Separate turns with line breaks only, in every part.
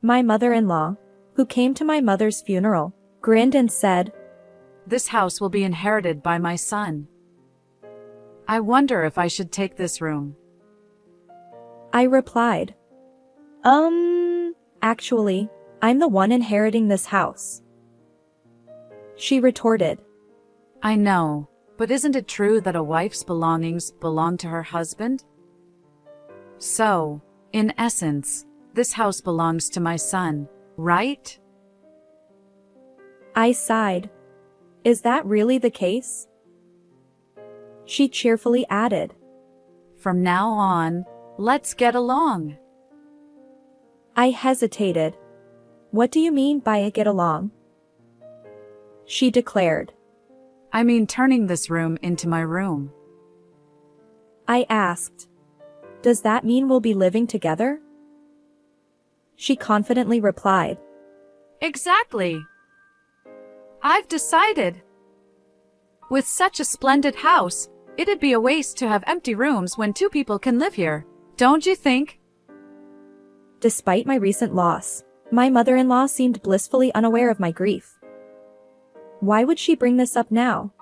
My mother-in-law, who came to my mother's funeral, grinned and said,
"This house will be inherited by my son. I wonder if I should take this room."
I replied, Actually, I'm the one inheriting this house." She retorted,
"I know, but isn't it true that a wife's belongings belong to her husband? So, in essence, this house belongs to my son, right?"
I sighed. Is that really the case? She cheerfully added,
"From now on, let's get along."
I hesitated. What do you mean by get along? She declared.
I mean turning this room into my room.
I asked, does that mean we'll be living together? She confidently replied,
Exactly. I've decided. With such a splendid house, it'd be a waste to have empty rooms when two people can live here, don't you think?
Despite my recent loss, my mother-in-law seemed blissfully unaware of my grief. Why would she bring this up now?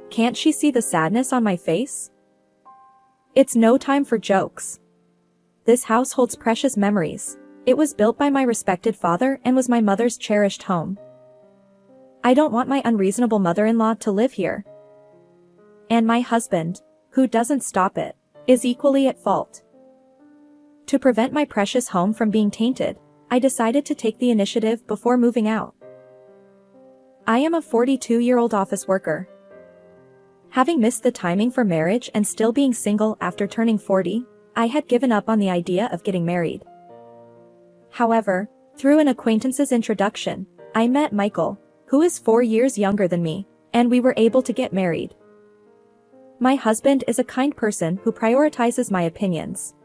Can't she see the sadness on my face? It's no time for jokes. This house holds precious memories. It was built by my respected father and was my mother's cherished home. I don't want my unreasonable mother-in-law to live here. And my husband, who doesn't stop it, is equally at fault. To prevent my precious home from being tainted, I decided to take the initiative before moving out. I am a 42-year-old office worker. Having missed the timing for marriage and still being single after turning 40, I had given up on the idea of getting married. However, through an acquaintance's introduction, I met Michael, who is 4 years younger than me, and we were able to get married. My husband is a kind person who prioritizes my opinions.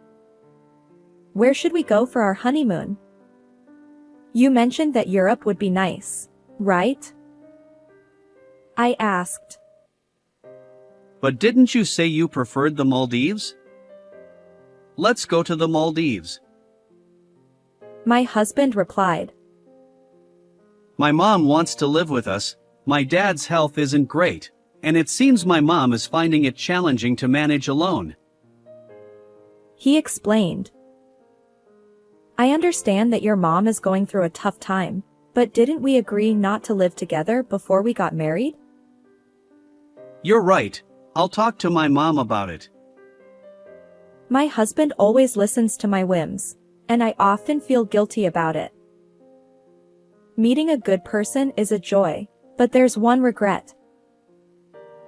Where should we go for our honeymoon? You mentioned that Europe would be nice, right? I asked.
But didn't you say you preferred the Maldives? Let's go to the Maldives.
My husband replied.
My mom wants to live with us. My dad's health isn't great, and it seems my mom is finding it challenging to manage alone.
He explained. I understand that your mom is going through a tough time, but didn't we agree not to live together before we got married?
You're right. I'll talk to my mom about it.
My husband always listens to my whims, and I often feel guilty about it. Meeting a good person is a joy, but there's one regret.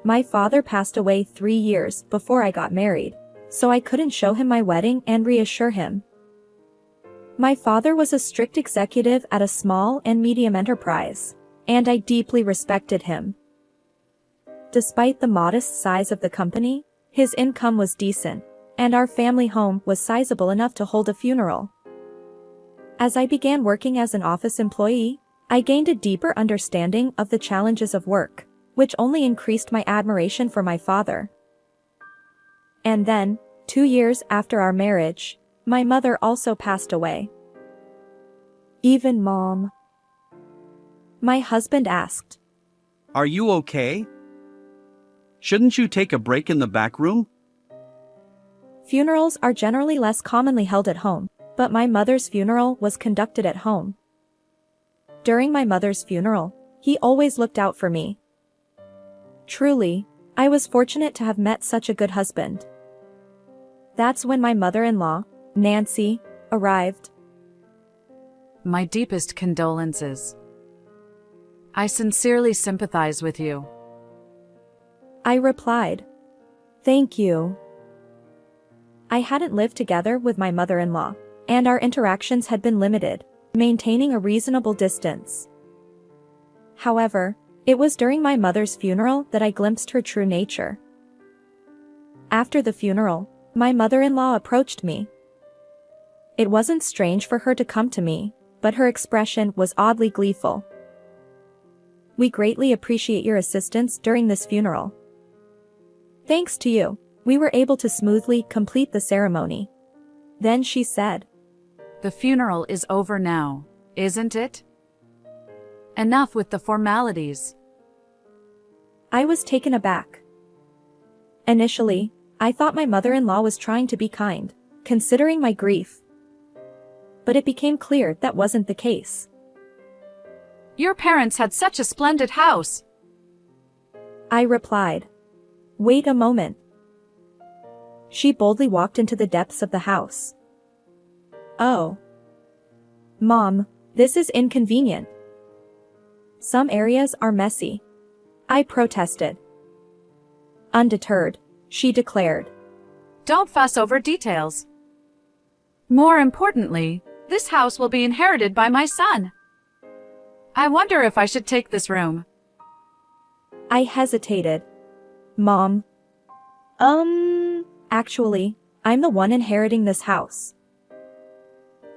My father passed away 3 years before I got married, so I couldn't show him my wedding and reassure him. My father was a strict executive at a small and medium enterprise, and I deeply respected him. Despite the modest size of the company, his income was decent, and our family home was sizable enough to hold a funeral. As I began working as an office employee, I gained a deeper understanding of the challenges of work, which only increased my admiration for my father. And then, 2 years after our marriage, my mother also passed away. Even Mom? My husband asked.
Are you okay? Shouldn't you take a break in the back room?
Funerals are generally less commonly held at home, but my mother's funeral was conducted at home. During my mother's funeral, he always looked out for me. Truly, I was fortunate to have met such a good husband. That's when my mother-in-law, Nancy, arrived.
My deepest condolences. I sincerely sympathize with you.
I replied. Thank you. I hadn't lived together with my mother-in-law, and our interactions had been limited, maintaining a reasonable distance. However, it was during my mother's funeral that I glimpsed her true nature. After the funeral, my mother-in-law approached me. It wasn't strange for her to come to me, but her expression was oddly gleeful. We greatly appreciate your assistance during this funeral. Thanks to you, we were able to smoothly complete the ceremony. Then she said,
The funeral is over now, isn't it? Enough with the formalities.
I was taken aback. Initially, I thought my mother-in-law was trying to be kind, considering my grief. But it became clear that wasn't the case.
Your parents had such a splendid house.
I replied. Wait a moment. She boldly walked into the depths of the house. Oh. Mom, this is inconvenient. Some areas are messy. I protested. Undeterred, she declared.
Don't fuss over details. More importantly, this house will be inherited by my son. I wonder if I should take this room.
I hesitated. Mom. Actually, I'm the one inheriting this house.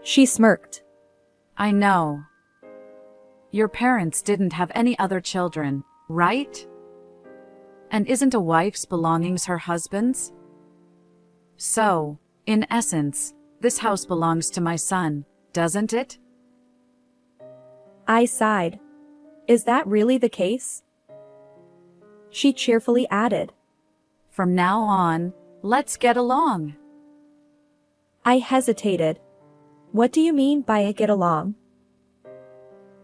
She smirked.
I know. Your parents didn't have any other children, right? And isn't a wife's belongings her husband's? So, in essence, this house belongs to my son, doesn't it?
I sighed. Is that really the case? She cheerfully added.
From now on, let's get along.
I hesitated. What do you mean by get along?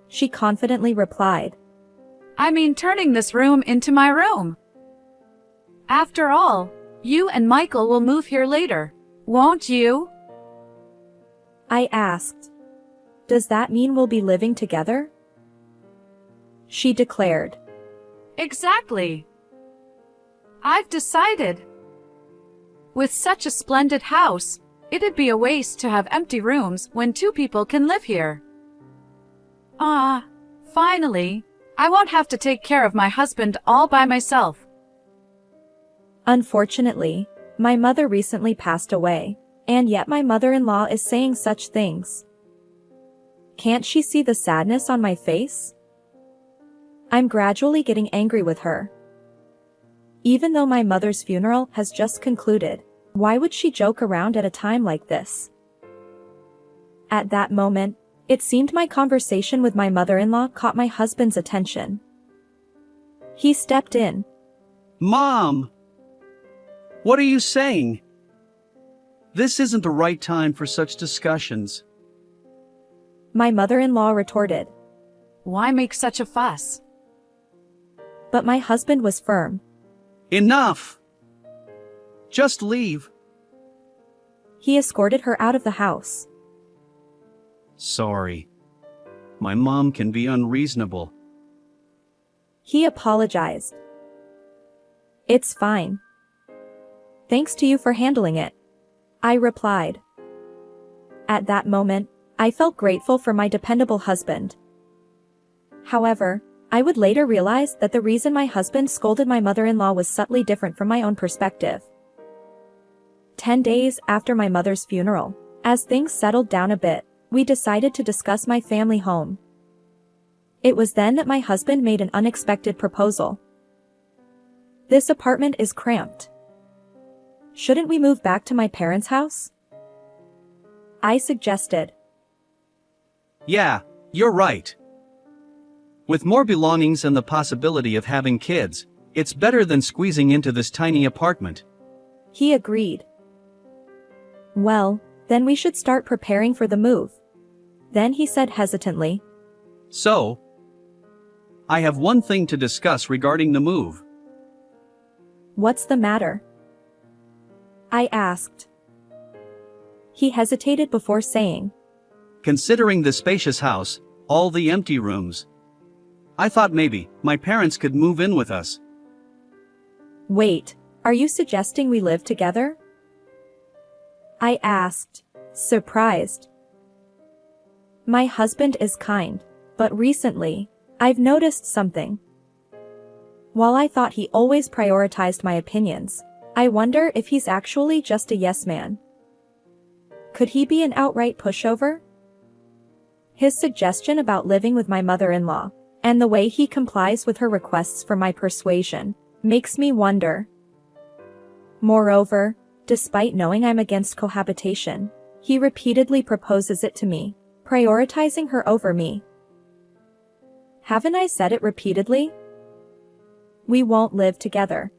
She confidently replied.
I mean turning this room into my room. After all, you and Michael will move here later, won't you?
I asked. Does that mean we'll be living together? She declared.
Exactly. I've decided. With such a splendid house, it'd be a waste to have empty rooms when two people can live here. Finally, I won't have to take care of my husband all by myself.
Unfortunately, my mother recently passed away, and yet my mother-in-law is saying such things. Can't she see the sadness on my face? I'm gradually getting angry with her. Even though my mother's funeral has just concluded, why would she joke around at a time like this? At that moment, it seemed my conversation with my mother-in-law caught my husband's attention. He stepped in.
Mom! What are you saying? This isn't the right time for such discussions.
My mother-in-law retorted.
Why make such a fuss?
But my husband was firm.
Enough! Just leave.
He escorted her out of the house.
Sorry. My mom can be unreasonable.
He apologized. It's fine. Thanks to you for handling it, I replied. At that moment, I felt grateful for my dependable husband. However, I would later realize that the reason my husband scolded my mother-in-law was subtly different from my own perspective. 10 days after my mother's funeral, as things settled down a bit, we decided to discuss my family home. It was then that my husband made an unexpected proposal. This apartment is cramped. Shouldn't we move back to my parents' house? I suggested.
Yeah, you're right. With more belongings and the possibility of having kids, it's better than squeezing into this tiny apartment.
He agreed. Well, then we should start preparing for the move. Then he said hesitantly.
So, I have one thing to discuss regarding the move.
What's the matter? I asked. He hesitated before saying.
Considering the spacious house, all the empty rooms, I thought maybe my parents could move in with us.
Wait, are you suggesting we live together? I asked, surprised. My husband is kind, but recently, I've noticed something. While I thought he always prioritized my opinions, I wonder if he's actually just a yes man. Could he be an outright pushover? His suggestion about living with my mother-in-law, and the way he complies with her requests for my persuasion, makes me wonder. Moreover, despite knowing I'm against cohabitation, He repeatedly proposes it to me, prioritizing her over me. Haven't I said it repeatedly? We won't live together.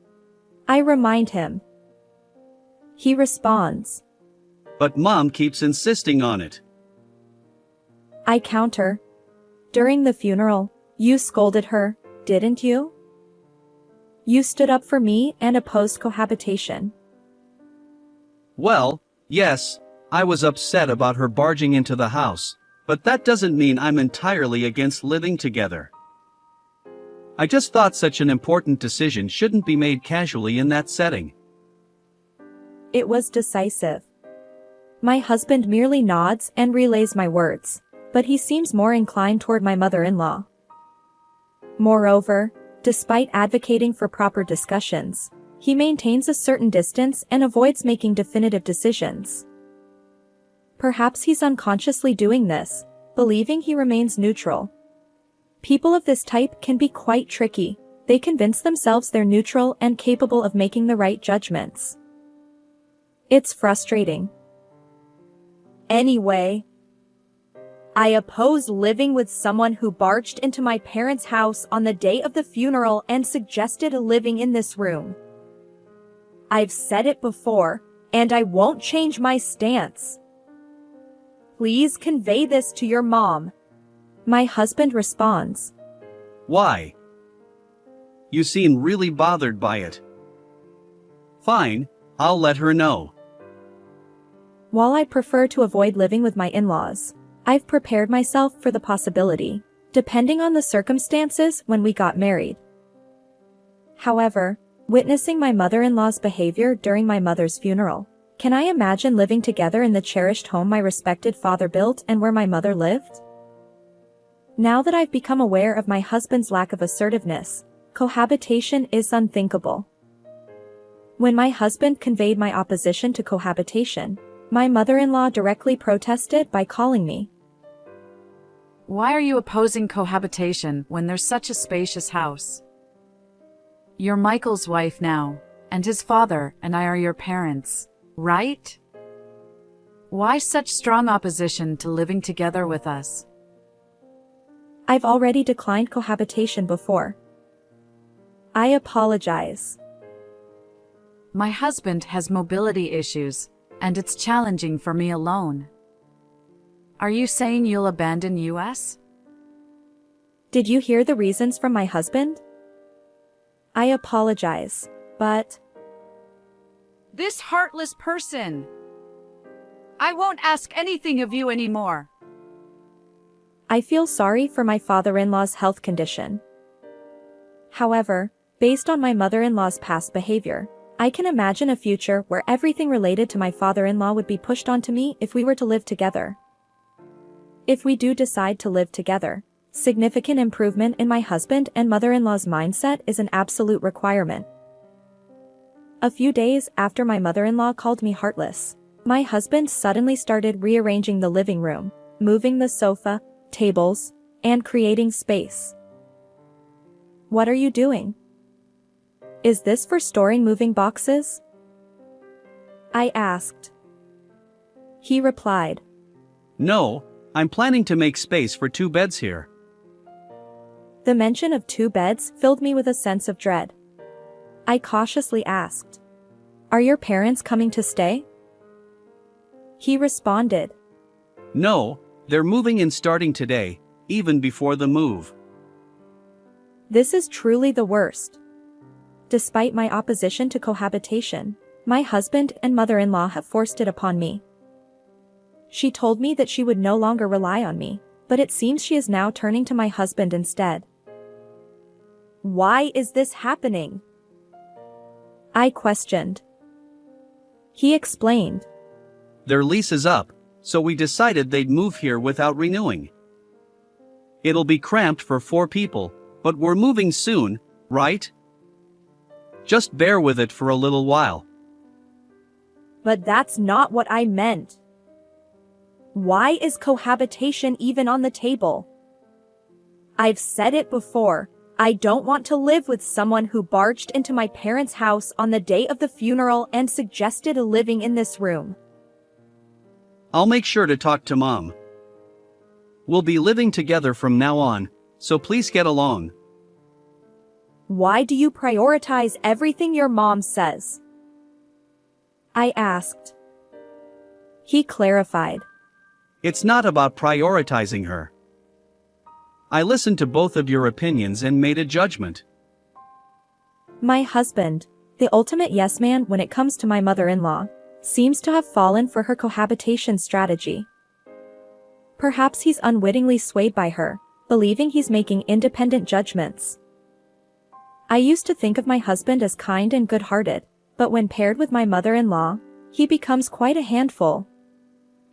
I remind him. He responds.
But Mom keeps insisting on it.
I counter. During the funeral, you scolded her, didn't you? You stood up for me and opposed cohabitation.
Well, yes, I was upset about her barging into the house, but that doesn't mean I'm entirely against living together. I just thought such an important decision shouldn't be made casually in that setting.
It was decisive. My husband merely nods and relays my words, but he seems more inclined toward my mother-in-law. Moreover, despite advocating for proper discussions, he maintains a certain distance and avoids making definitive decisions. Perhaps he's unconsciously doing this, believing he remains neutral. People of this type can be quite tricky. They convince themselves they're neutral and capable of making the right judgments. It's frustrating. Anyway, I oppose living with someone who barged into my parents' house on the day of the funeral and suggested living in this room. I've said it before, and I won't change my stance. Please convey this to your mom. My husband responds.
Why? You seem really bothered by it. Fine, I'll let her know.
While I prefer to avoid living with my in-laws, I've prepared myself for the possibility, depending on the circumstances when we got married. However, witnessing my mother-in-law's behavior during my mother's funeral, can I imagine living together in the cherished home my respected father built and where my mother lived? Now that I've become aware of my husband's lack of assertiveness, cohabitation is unthinkable. When my husband conveyed my opposition to cohabitation, my mother-in-law directly protested by calling me.
Why are you opposing cohabitation when there's such a spacious house? You're Michael's wife now, and his father and I are your parents, right? Why such strong opposition to living together with us?
I've already declined cohabitation before. I apologize.
My husband has mobility issues, and it's challenging for me alone. Are you saying you'll abandon us?
Did you hear the reasons from my husband? I apologize, but...
This heartless person! I won't ask anything of you anymore.
I feel sorry for my father-in-law's health condition. However, based on my mother-in-law's past behavior, I can imagine a future where everything related to my father-in-law would be pushed onto me if we were to live together. If we do decide to live together, significant improvement in my husband and mother-in-law's mindset is an absolute requirement. A few days after my mother-in-law called me heartless, my husband suddenly started rearranging the living room, moving the sofa, tables, and creating space. What are you doing? Is this for storing moving boxes? I asked. He replied.
No, I'm planning to make space for 2 beds here.
The mention of 2 beds filled me with a sense of dread. I cautiously asked, "Are your parents coming to stay?" He responded,
No, they're moving in starting today, even before the move.
"This is truly the worst." Despite my opposition to cohabitation, my husband and mother-in-law have forced it upon me. She told me that she would no longer rely on me, but it seems she is now turning to my husband instead. Why is this happening? I questioned. He explained.
Their lease is up, so we decided they'd move here without renewing. It'll be cramped for 4 people, but we're moving soon, right? Just bear with it for a little while.
But that's not what I meant. Why is cohabitation even on the table? I've said it before, I don't want to live with someone who barged into my parents' house on the day of the funeral and suggested living in this room.
I'll make sure to talk to Mom. We'll be living together from now on, so please get along.
Why do you prioritize everything your mom says? I asked. He clarified.
It's not about prioritizing her. I listened to both of your opinions and made a judgment.
My husband, the ultimate yes man when it comes to my mother-in-law, seems to have fallen for her cohabitation strategy. Perhaps he's unwittingly swayed by her, believing he's making independent judgments. I used to think of my husband as kind and good-hearted, but when paired with my mother-in-law, he becomes quite a handful.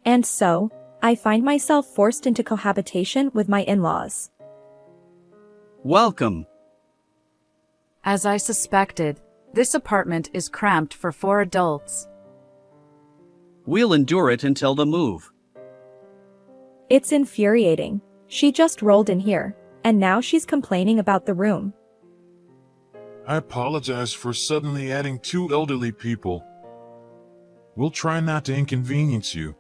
And so, I find myself forced into cohabitation with my in-laws.
Welcome.
As I suspected, this apartment is cramped for 4 adults.
We'll endure it until the move.
It's infuriating. She just rolled in here, and now she's complaining about the room.
I apologize for suddenly adding 2 elderly people. We'll try not to inconvenience you.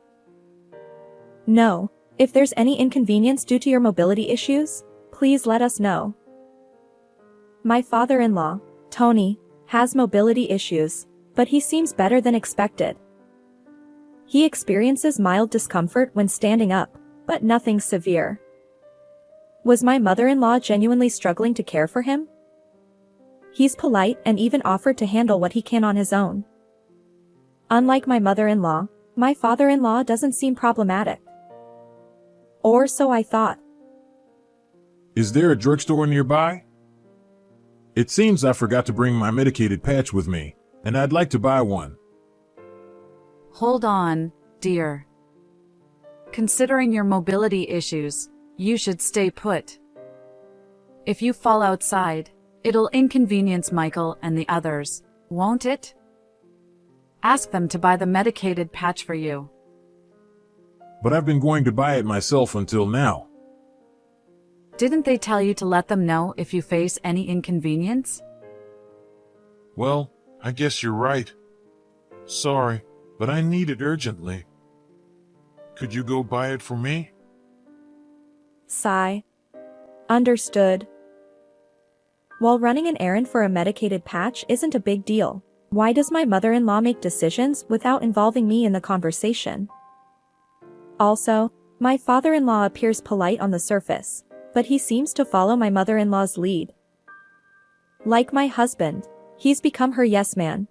No, if there's any inconvenience due to your mobility issues, please let us know. My father-in-law, Tony, has mobility issues, but he seems better than expected. He experiences mild discomfort when standing up, but nothing severe. Was my mother-in-law genuinely struggling to care for him? He's polite and even offered to handle what he can on his own. Unlike my mother-in-law, my father-in-law doesn't seem problematic. Or so I thought.
Is there a drugstore nearby? It seems I forgot to bring my medicated patch with me, and I'd like to buy one.
Hold on, dear. Considering your mobility issues, you should stay put. If you fall outside, it'll inconvenience Michael and the others, won't it? Ask them to buy the medicated patch for you.
But I've been going to buy it myself until now.
Didn't they tell you to let them know if you face any inconvenience?
Well, I guess you're right. Sorry, but I need it urgently. Could you go buy it for me?
Sigh. Understood. While running an errand for a medicated patch isn't a big deal, why does my mother-in-law make decisions without involving me in the conversation? Also, my father-in-law appears polite on the surface, but he seems to follow my mother-in-law's lead. Like my husband, he's become her yes man.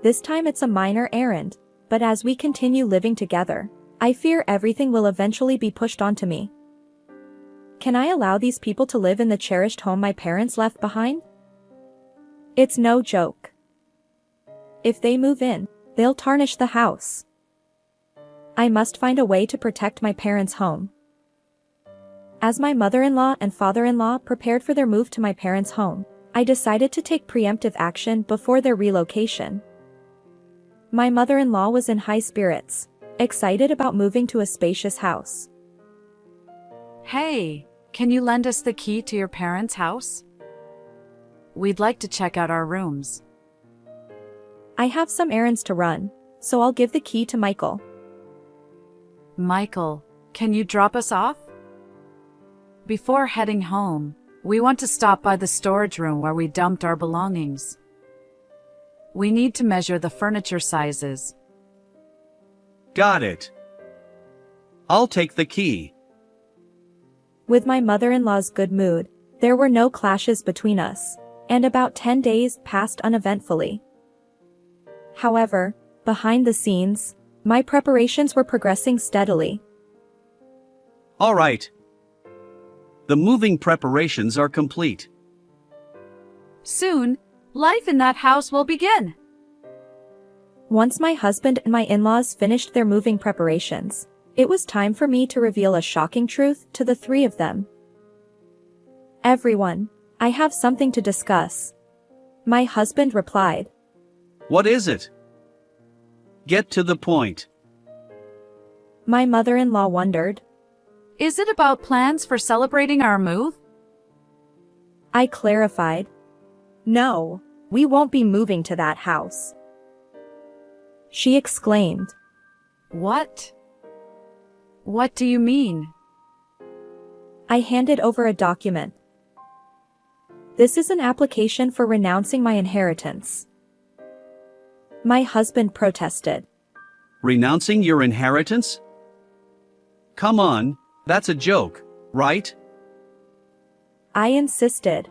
This time it's a minor errand, but as we continue living together, I fear everything will eventually be pushed onto me. Can I allow these people to live in the cherished home my parents left behind? It's no joke. If they move in, they'll tarnish the house. I must find a way to protect my parents' home. As my mother-in-law and father-in-law prepared for their move to my parents' home, I decided to take preemptive action before their relocation. My mother-in-law was in high spirits, excited about moving to a spacious house.
Hey, can you lend us the key to your parents' house? We'd like to check out our rooms.
I have some errands to run, so I'll give the key to Michael.
Michael, can you drop us off? Before heading home, we want to stop by the storage room where we dumped our belongings. We need to measure the furniture sizes.
Got it. I'll take the key.
With my mother-in-law's good mood, there were no clashes between us, and about 10 days passed uneventfully. However, behind the scenes, my preparations were progressing steadily.
All right. The moving preparations are complete.
Soon, life in that house will begin.
Once my husband and my in-laws finished their moving preparations, it was time for me to reveal a shocking truth to the 3 of them. Everyone, I have something to discuss. My husband replied.
What is it? Get to the point.
My mother-in-law wondered.
Is it about plans for celebrating our move?
I clarified. No, we won't be moving to that house. She exclaimed.
What? What do you mean?
I handed over a document. This is an application for renouncing my inheritance. My husband protested.
Renouncing your inheritance? Come on, that's a joke, right?
I insisted.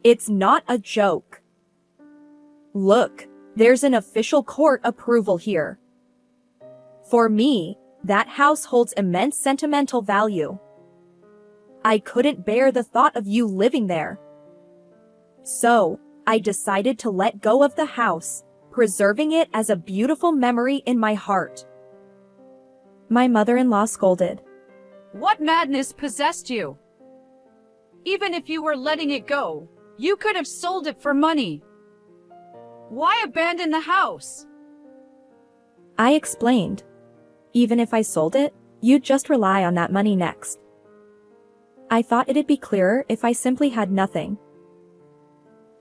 It's not a joke. Look, there's an official court approval here. For me, that house holds immense sentimental value. I couldn't bear the thought of you living there. So, I decided to let go of the house, preserving it as a beautiful memory in my heart. My mother-in-law scolded.
What madness possessed you? Even if you were letting it go, you could have sold it for money. Why abandon the house?
I explained. Even if I sold it, you'd just rely on that money next. I thought it'd be clearer if I simply had nothing.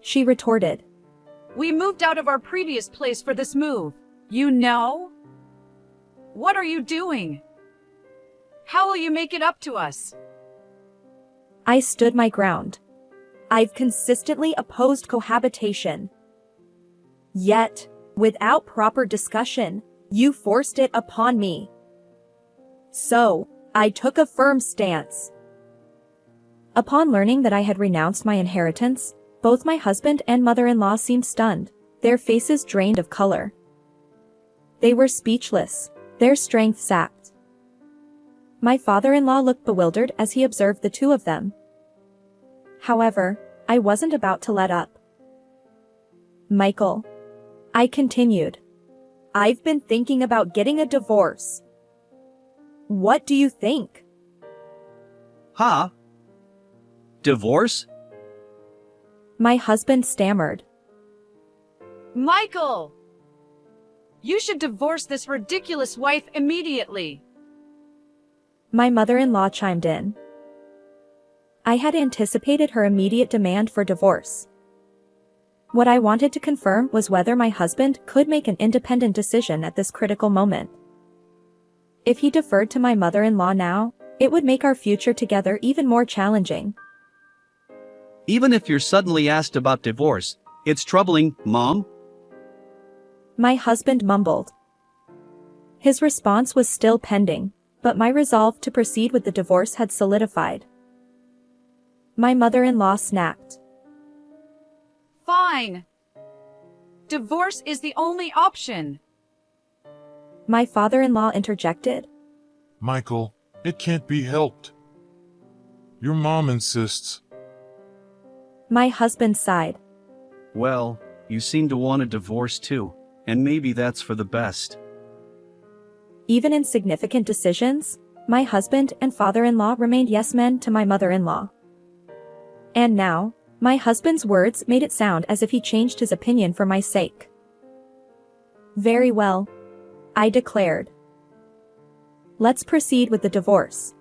She retorted.
We moved out of our previous place for this move. You know? What are you doing? How will you make it up to us?
I stood my ground. I've consistently opposed cohabitation. Yet, without proper discussion, you forced it upon me. So, I took a firm stance. Upon learning that I had renounced my inheritance, both my husband and mother-in-law seemed stunned, their faces drained of color. They were speechless, their strength sapped. My father-in-law looked bewildered as he observed the two of them. However, I wasn't about to let up. Michael, I continued. I've been thinking about getting a divorce. What do you think?
Huh? Divorce?
My husband stammered.
Michael! You should divorce this ridiculous wife immediately.
My mother-in-law chimed in. I had anticipated her immediate demand for divorce. What I wanted to confirm was whether my husband could make an independent decision at this critical moment. If he deferred to my mother-in-law now, it would make our future together even more challenging.
Even if you're suddenly asked about divorce, it's troubling, Mom?
My husband mumbled. His response was still pending, but my resolve to proceed with the divorce had solidified. My mother-in-law snapped.
Fine. Divorce is the only option.
My father-in-law interjected.
Michael, it can't be helped. Your mom insists.
My husband sighed.
Well, you seem to want a divorce too, and maybe that's for the best.
Even in significant decisions, my husband and father-in-law remained yes-men to my mother-in-law. And now, my husband's words made it sound as if he changed his opinion for my sake. Very well, I declared. Let's proceed with the divorce.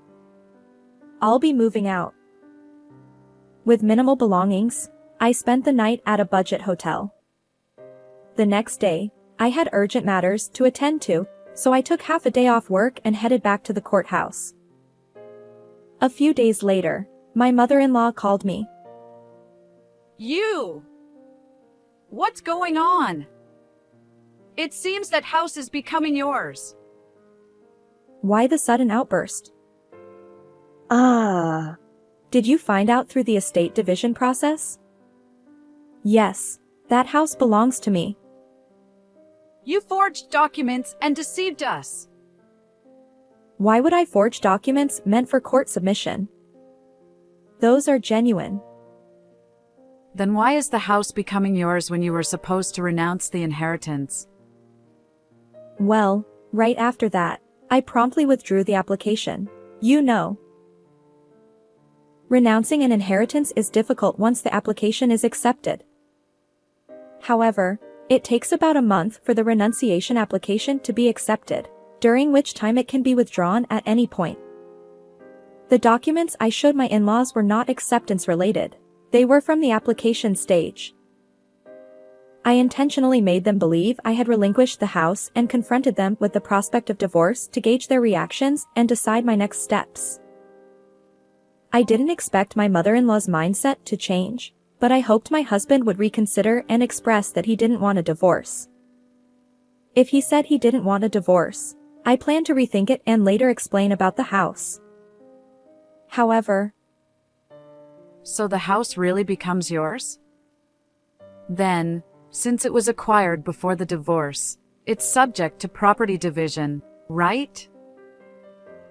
I'll be moving out. With minimal belongings, I spent the night at a budget hotel. The next day, I had urgent matters to attend to, so I took half a day off work and headed back to the courthouse. A few days later, my mother-in-law called me.
You! What's going on? It seems that house is becoming yours.
Why the sudden outburst? Did you find out through the estate division process? Yes, that house belongs to me.
You forged documents and deceived us.
Why would I forge documents meant for court submission? Those are genuine.
Then why is the house becoming yours when you were supposed to renounce the inheritance?
Well, right after that, I promptly withdrew the application. You know. Renouncing an inheritance is difficult once the application is accepted. However, it takes about a month for the renunciation application to be accepted, during which time it can be withdrawn at any point. The documents I showed my in-laws were not acceptance related. They were from the application stage. I intentionally made them believe I had relinquished the house and confronted them with the prospect of divorce to gauge their reactions and decide my next steps. I didn't expect my mother-in-law's mindset to change, but I hoped my husband would reconsider and express that he didn't want a divorce. If he said he didn't want a divorce, I planned to rethink it and later explain about the house. However,
So the house really becomes yours? Then, since it was acquired before the divorce, it's subject to property division, right?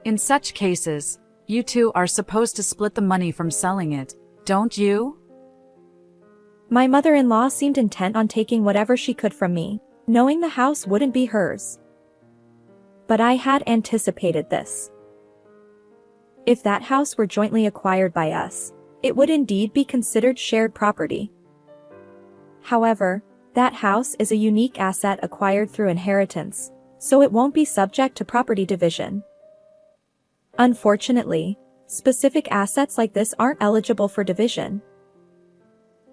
In such cases, you two are supposed to split the money from selling it, don't you?
my mother-in-law seemed intent on taking whatever she could from me, knowing the house wouldn't be hers. But I had anticipated this. If that house were jointly acquired by us, it would indeed be considered shared property. However, that house is a unique asset acquired through inheritance, so it won't be subject to property division. Unfortunately, specific assets like this aren't eligible for division.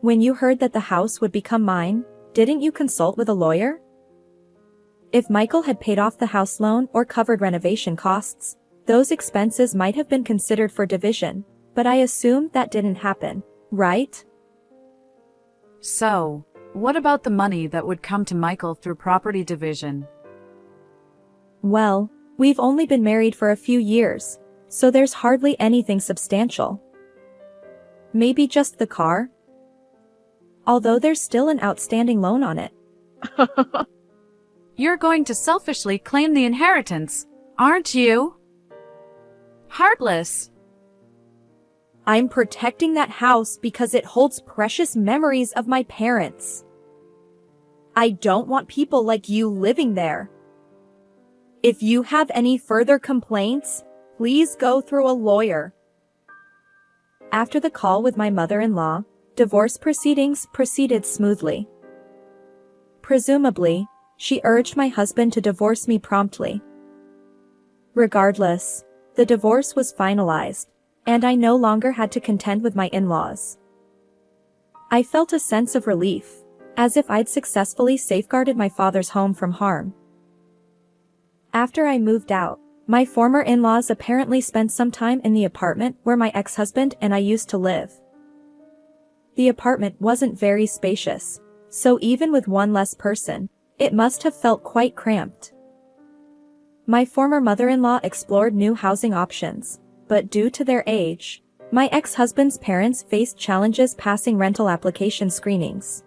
When you heard that the house would become mine, didn't you consult with a lawyer? If Michael had paid off the house loan or covered renovation costs, those expenses might have been considered for division, but I assume that didn't happen, right?
So, what about the money that would come to Michael through property division?
Well, we've only been married for a few years, so there's hardly anything substantial. Maybe just the car? Although there's still an outstanding loan on it.
You're going to selfishly claim the inheritance, aren't you? Heartless.
I'm protecting that house because it holds precious memories of my parents. I don't want people like you living there. If you have any further complaints, please go through a lawyer. After the call with my mother-in-law, divorce proceedings proceeded smoothly. Presumably, she urged my husband to divorce me promptly. Regardless, the divorce was finalized, and I no longer had to contend with my in-laws. I felt a sense of relief, as if I'd successfully safeguarded my father's home from harm. After I moved out, my former in-laws apparently spent some time in the apartment where my ex-husband and I used to live. The apartment wasn't very spacious, so even with one less person, it must have felt quite cramped. My former mother-in-law explored new housing options, but due to their age, my ex-husband's parents faced challenges passing rental application screenings.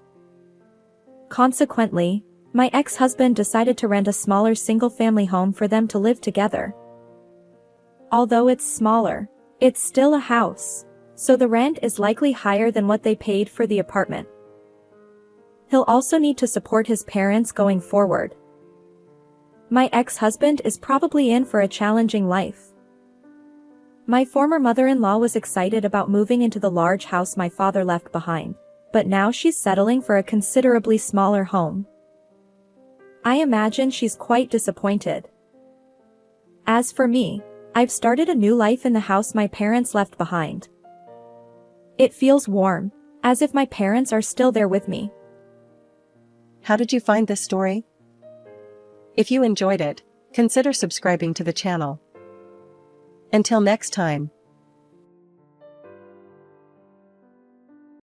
Consequently, my ex-husband decided to rent a smaller single-family home for them to live together. Although it's smaller, it's still a house, so the rent is likely higher than what they paid for the apartment. He'll also need to support his parents going forward. My ex-husband is probably in for a challenging life. My former mother-in-law was excited about moving into the large house my father left behind, but now she's settling for a considerably smaller home. I imagine she's quite disappointed. As for me, I've started a new life in the house my parents left behind. It feels warm, as if my parents are still there with me.
How did you find this story? If you enjoyed it, consider subscribing to the channel. Until next time.